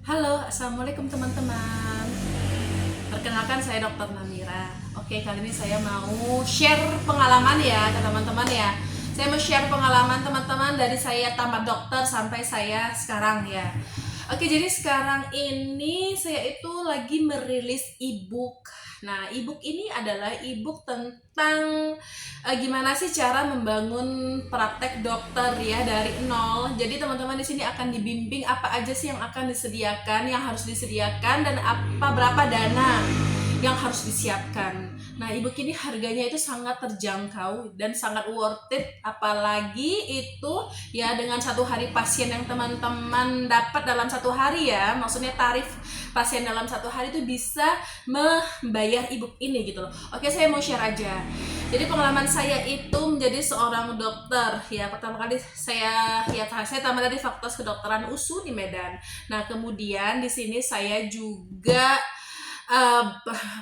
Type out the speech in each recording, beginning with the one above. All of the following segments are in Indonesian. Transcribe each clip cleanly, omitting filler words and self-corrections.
Halo, assalamualaikum teman-teman. Perkenalkan saya Dokter Namira. Oke, kali ini saya mau share pengalaman ya ke teman-teman ya. Saya mau share pengalaman teman-teman dari saya tamat dokter sampai saya sekarang ya. Oke, jadi sekarang ini saya itu lagi merilis ebook. Nah, ebook ini adalah ebook tentang gimana sih cara membangun praktek dokter ya dari nol. Jadi teman-teman di sini akan dibimbing apa aja sih yang akan disediakan, yang harus disediakan, dan apa berapa dana yang harus disiapkan. Nah, ebook ini harganya itu sangat terjangkau dan sangat worth it, apalagi itu ya dengan satu hari pasien yang teman-teman dapat dalam satu hari ya, maksudnya tarif pasien dalam satu hari itu bisa membayar ebook ini gitu loh. Oke, saya mau share aja. Jadi pengalaman saya itu menjadi seorang dokter ya, pertama kali saya tamat dari Fakultas Kedokteran USU di Medan. Nah, kemudian di sini saya juga uh,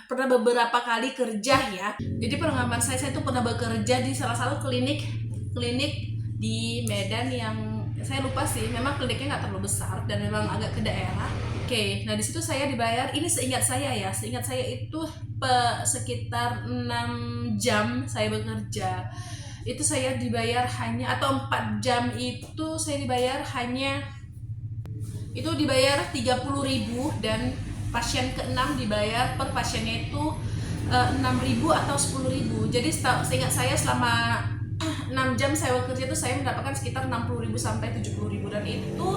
pernah beberapa kali kerja ya. Jadi pengalaman saya itu pernah bekerja di salah satu klinik di Medan yang saya lupa sih, memang kliniknya nggak terlalu besar dan memang agak ke daerah. Oke, nah di situ saya dibayar, ini seingat saya ya, seingat saya itu sekitar 6 jam saya bekerja. Itu saya dibayar hanya, atau 4 jam itu saya dibayar hanya, itu dibayar 30.000 dan pasien ke-6 dibayar per pasiennya itu 6.000 atau 10.000. Jadi seingat saya selama 6 jam saya bekerja itu saya mendapatkan sekitar 60.000 sampai 70.000, dan itu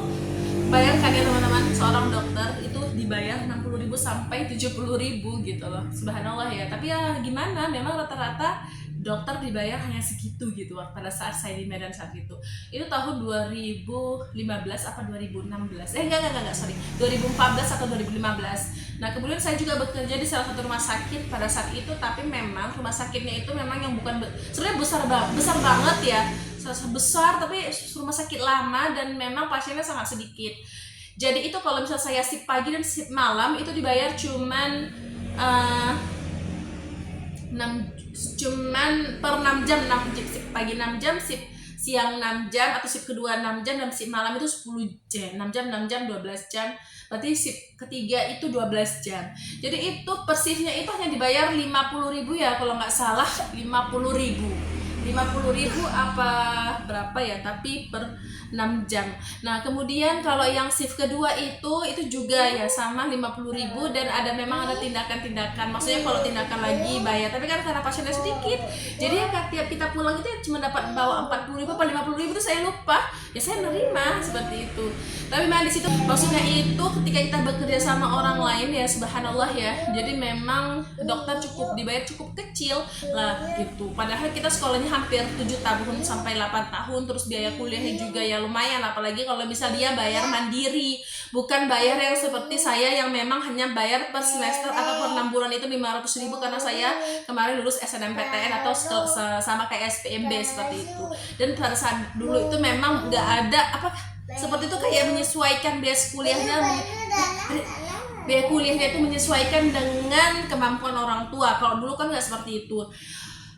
bayangkan ya teman-teman, seorang dokter itu dibayar 60.000 sampai 70.000 gitu loh. Subhanallah ya. Tapi ya gimana, memang rata-rata dokter dibayar hanya segitu gitu pada saat saya di Medan saat itu. Itu tahun 2015 apa 2016? Enggak, sorry. 2014 atau 2015. Nah, kemudian saya juga bekerja di salah satu rumah sakit pada saat itu, tapi memang rumah sakitnya itu memang yang bukan sebenarnya besar banget ya. Besar, tapi rumah sakit lama dan memang pasiennya sangat sedikit. Jadi itu kalau misalnya saya shift pagi dan shift malam itu dibayar cuman 6 per 6 jam, 6 shift pagi 6 jam, shift siang 6 jam, atau shift kedua 6 jam, dan shift malam itu 10 jam. 6 jam 12 jam. Berarti shift ketiga itu 12 jam. Jadi itu persisnya itu hanya dibayar 50.000 ya kalau nggak salah, 50.000 apa berapa ya, tapi per 6 jam. Nah, kemudian kalau yang shift kedua itu juga ya sama 50.000, dan memang ada tindakan-tindakan. Maksudnya kalau tindakan lagi bayar, tapi kan karena pasiennya sedikit, jadi ya tiap kita pulang itu ya cuma dapat bawa 40.000 atau 50.000 itu saya lupa. Ya saya nerima seperti itu. Tapi memang di situ maksudnya itu ketika kita bekerja sama orang lain ya, subhanallah ya. Jadi memang dokter dibayar cukup kecil lah gitu. Padahal kita sekolahnya hampir 7 tahun sampai 8 tahun, terus biaya kuliahnya juga ya lumayan, apalagi kalau misal dia bayar mandiri, bukan bayar yang seperti saya yang memang hanya bayar per semester atau per 6 bulan itu 500.000, karena saya kemarin lulus SNMPTN atau sama kayak SPMB seperti itu. Dan pada saat dulu itu memang nggak ada seperti itu, kayak menyesuaikan biaya kuliahnya itu menyesuaikan dengan kemampuan orang tua. Kalau dulu kan nggak seperti itu.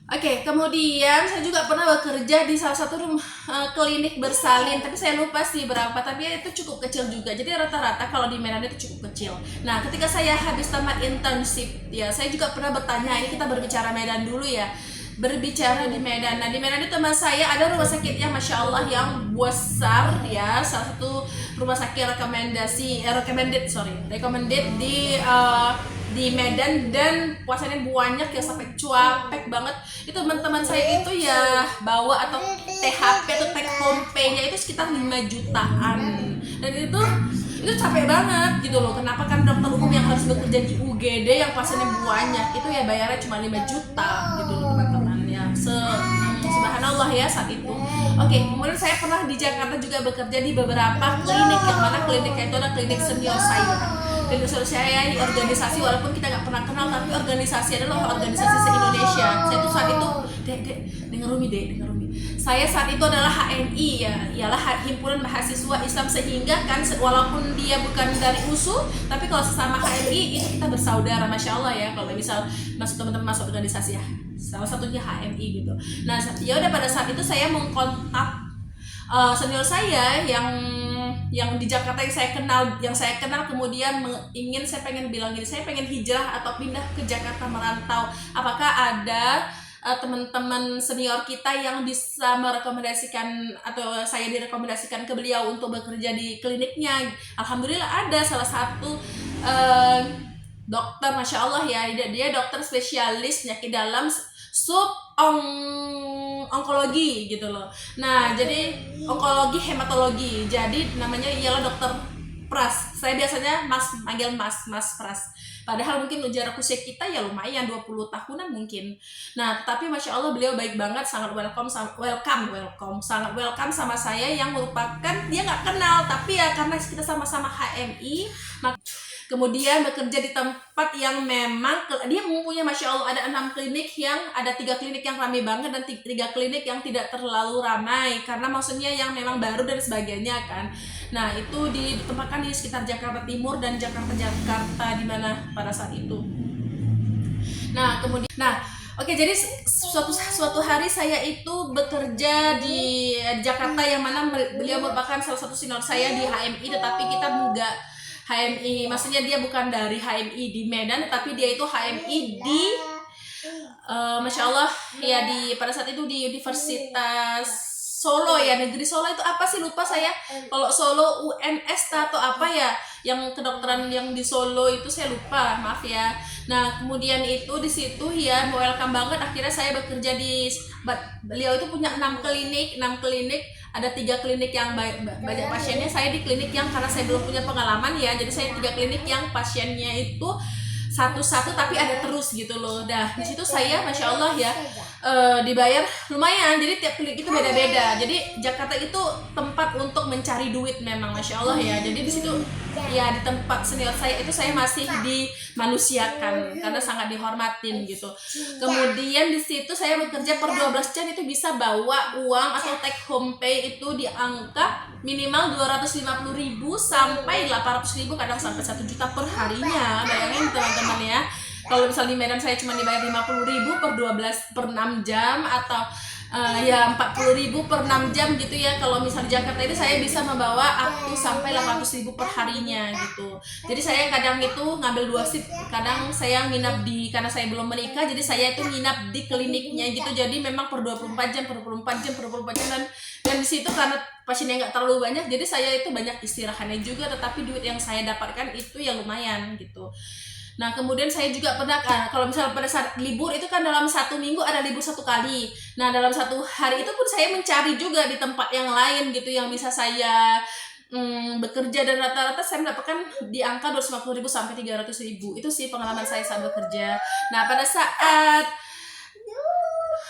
Oke, kemudian saya juga pernah bekerja di salah satu klinik bersalin, tapi saya lupa sih berapa, tapi itu cukup kecil juga. Jadi rata-rata kalau di Medan itu cukup kecil. Nah, ketika saya habis tamat internship, ya saya juga pernah bertanya, ini kita berbicara Medan dulu ya. Berbicara di Medan. Nah, di Medan itu teman saya ada rumah sakit yang Masya Allah yang besar ya, salah satu rumah sakit recommended di Medan, dan puasanya banyak ya sampai cuapek banget. Itu teman-teman saya itu ya bawa atau THP atau take home pay-nya itu sekitar 5 jutaan. Dan itu capek banget gitu loh. Kenapa kan dokter umum yang harus bekerja di UGD yang pasiennya banyak itu ya bayarnya cuma 5 juta gitu loh teman-teman ya. Subhanallah ya saat itu. Oke, kemudian saya pernah di Jakarta juga bekerja di beberapa klinik, yang mana kliniknya itu adalah klinik senior saya. Klinik senior saya di organisasi, walaupun kita nggak pernah kenal, tapi organisasi adalah organisasi se-Indonesia. Saya tuh saat itu, dengar Rumi. Saya saat itu adalah HMI ya, ialah Himpunan Mahasiswa Islam, sehingga kan walaupun dia bukan dari USU, tapi kalau sesama HMI ini kita bersaudara, Masya Allah ya. Kalau misal teman-teman masuk organisasi ya, salah satunya HMI gitu. Nah, ya udah pada saat itu saya mengkontak senior saya yang yang di Jakarta yang saya kenal kemudian saya pengen bilang gini, saya pengen hijrah atau pindah ke Jakarta merantau. Apakah ada teman-teman senior kita yang bisa merekomendasikan atau saya direkomendasikan ke beliau untuk bekerja di kliniknya? Alhamdulillah ada salah satu dokter, masya Allah ya, dia dokter spesialis penyakit dalam onkologi gitu loh. Nah jadi onkologi hematologi, jadi namanya ialah dokter Pras. Saya biasanya manggil mas Pras. Padahal mungkin jarak usia kita ya lumayan 20 tahunan mungkin. Nah, tapi masya Allah beliau baik banget, sangat welcome sama saya yang merupakan dia nggak kenal, tapi ya karena kita sama-sama HMI, kemudian bekerja di tempat yang memang dia mempunyai masya Allah ada 6 klinik, yang ada 3 klinik yang ramai banget dan 3 klinik yang tidak terlalu ramai karena maksudnya yang memang baru dan sebagainya kan. Nah itu ditempatkan di sekitar Jakarta Timur dan Jakarta di mana pada saat itu. Nah kemudian oke, jadi suatu hari saya itu bekerja di Jakarta yang mana beliau merupakan salah satu senior saya di HMI, tetapi kita enggak HMI, maksudnya dia bukan dari HMI di Medan, tapi dia itu HMI di masya Allah ya pada saat itu di Universitas Solo ya, negeri Solo itu apa sih, lupa saya. Kalau Solo UNS atau apa ya, yang kedokteran yang di Solo itu saya lupa, maaf ya. Nah kemudian itu di situ ya welcome banget. Akhirnya saya bekerja beliau itu punya 6 klinik, ada 3 klinik yang banyak pasiennya. Saya di klinik yang karena saya belum punya pengalaman ya, jadi saya 3 klinik yang pasiennya itu satu-satu tapi ada terus gitu loh. Nah di situ saya masya Allah ya dibayar lumayan, jadi tiap klinik itu beda-beda. Jadi Jakarta itu tempat untuk mencari duit memang masya Allah ya. Jadi di situ ya di tempat senior saya itu saya masih dimanusiakan karena sangat dihormatin gitu. Kemudian di situ saya bekerja per 12 jam itu bisa bawa uang atau take home pay itu di angka minimal 250.000 sampai 800.000, kadang sampai 1 juta per harinya. Bayangin teman-teman ya. Kalau misalnya di Medan saya cuma dibayar 50.000 per 6 jam atau ya 40.000 per 6 jam gitu ya. Kalau misalnya di Jakarta ini saya bisa membawa up to sampai 800.000 per harinya gitu. Jadi saya kadang itu ngambil 2 shift, kadang saya nginap karena saya belum menikah, jadi saya itu nginap di kliniknya gitu. Jadi memang per 24 jam dan di situ karena pasiennya nggak terlalu banyak, jadi saya itu banyak istirahatnya juga, tetapi duit yang saya dapatkan itu ya lumayan gitu. Nah kemudian saya juga pernah kalau misalnya pada saat libur itu kan dalam 1 minggu ada libur 1 kali. Nah dalam 1 hari itu pun saya mencari juga di tempat yang lain gitu yang bisa saya bekerja, dan rata-rata saya mendapatkan di angka 250.000 sampai 300.000. Itu sih pengalaman saya saat bekerja. Nah pada saat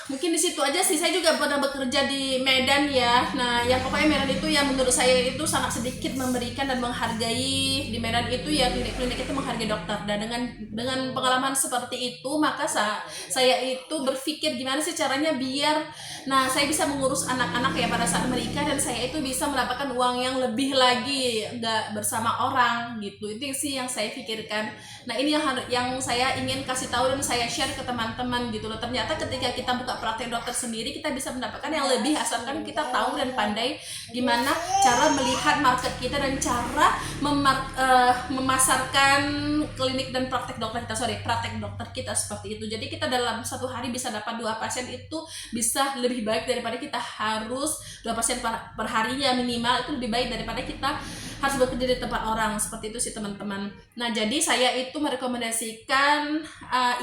mungkin di situ aja sih, saya juga pernah bekerja di Medan ya. Nah yang pokoknya Medan itu yang menurut saya itu sangat sedikit memberikan dan menghargai. Di Medan itu ya klinik-klinik itu menghargai dokter, dan dengan pengalaman seperti itu maka saya itu berpikir gimana sih caranya biar saya bisa mengurus anak-anak ya pada saat menikah, dan saya itu bisa mendapatkan uang yang lebih lagi, nggak bersama orang gitu. Itu sih yang saya pikirkan. Nah ini yang saya ingin kasih tahu dan saya share ke teman-teman gitu loh. Ternyata ketika kita buka praktek dokter sendiri, kita bisa mendapatkan yang lebih, asalkan kita tahu dan pandai gimana cara melihat market kita dan cara memasarkan klinik dan praktek dokter kita seperti itu. Jadi kita dalam 1 hari bisa dapat 2 pasien, itu bisa lebih baik daripada kita harus 2 pasien per harinya minimal. Itu lebih baik daripada kita harus bekerja di tempat orang. Seperti itu sih teman-teman. Nah jadi saya itu merekomendasikan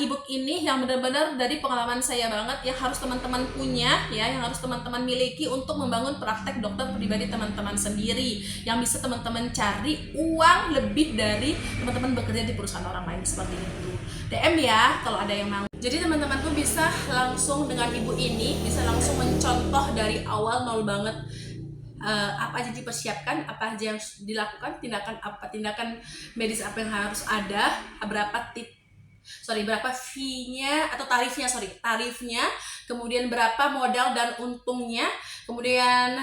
ebook ini yang benar-benar dari pengalaman saya banget, yang harus teman-teman punya ya, yang harus teman-teman miliki untuk membangun praktek dokter pribadi teman-teman sendiri, yang bisa teman-teman cari uang lebih dari teman-teman bekerja di perusahaan orang lain seperti itu. DM ya kalau ada yang mau. Jadi teman-teman tuh bisa langsung dengan ibu ini, bisa langsung mencontoh dari awal nol banget. Apa aja dipersiapkan, apa aja yang dilakukan, tindakan medis apa yang harus ada, berapa berapa fee-nya atau tarifnya, kemudian berapa modal dan untungnya, kemudian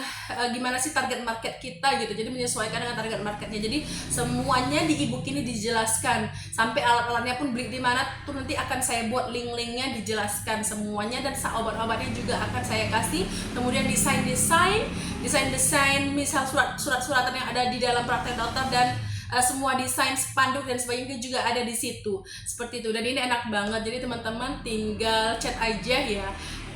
gimana sih target market kita gitu. Jadi menyesuaikan dengan target marketnya. Jadi semuanya di ebook ini dijelaskan, sampai alat-alatnya pun beli di mana tuh nanti akan saya buat link-linknya, dijelaskan semuanya, dan obat-obatnya juga akan saya kasih. Kemudian desain misal surat-suratan yang ada di dalam praktek dokter, dan semua desain spanduk dan sebagainya juga ada di situ, seperti itu. Dan ini enak banget, jadi teman-teman tinggal chat aja ya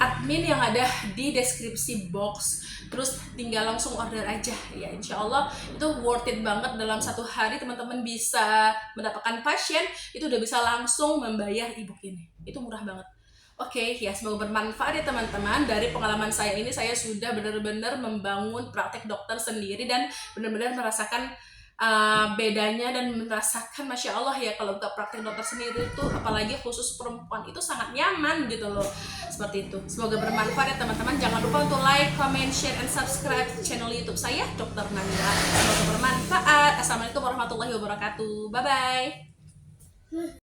admin yang ada di deskripsi box, terus tinggal langsung order aja ya. Insya Allah itu worth it banget. Dalam 1 hari teman-teman bisa mendapatkan pasien, itu udah bisa langsung membayar ebook ini. Itu murah banget. Oke, ya semoga bermanfaat ya teman-teman. Dari pengalaman saya ini, saya sudah benar-benar membangun praktek dokter sendiri dan benar-benar merasakan bedanya, dan merasakan Masya Allah ya, kalau buka praktek dokter sendiri itu, apalagi khusus perempuan, itu sangat nyaman gitu loh, seperti itu. Semoga bermanfaat ya teman-teman. Jangan lupa untuk like, comment, share, and subscribe channel YouTube saya, Dr. Namira. Semoga bermanfaat. Assalamualaikum warahmatullahi wabarakatuh. Bye-bye.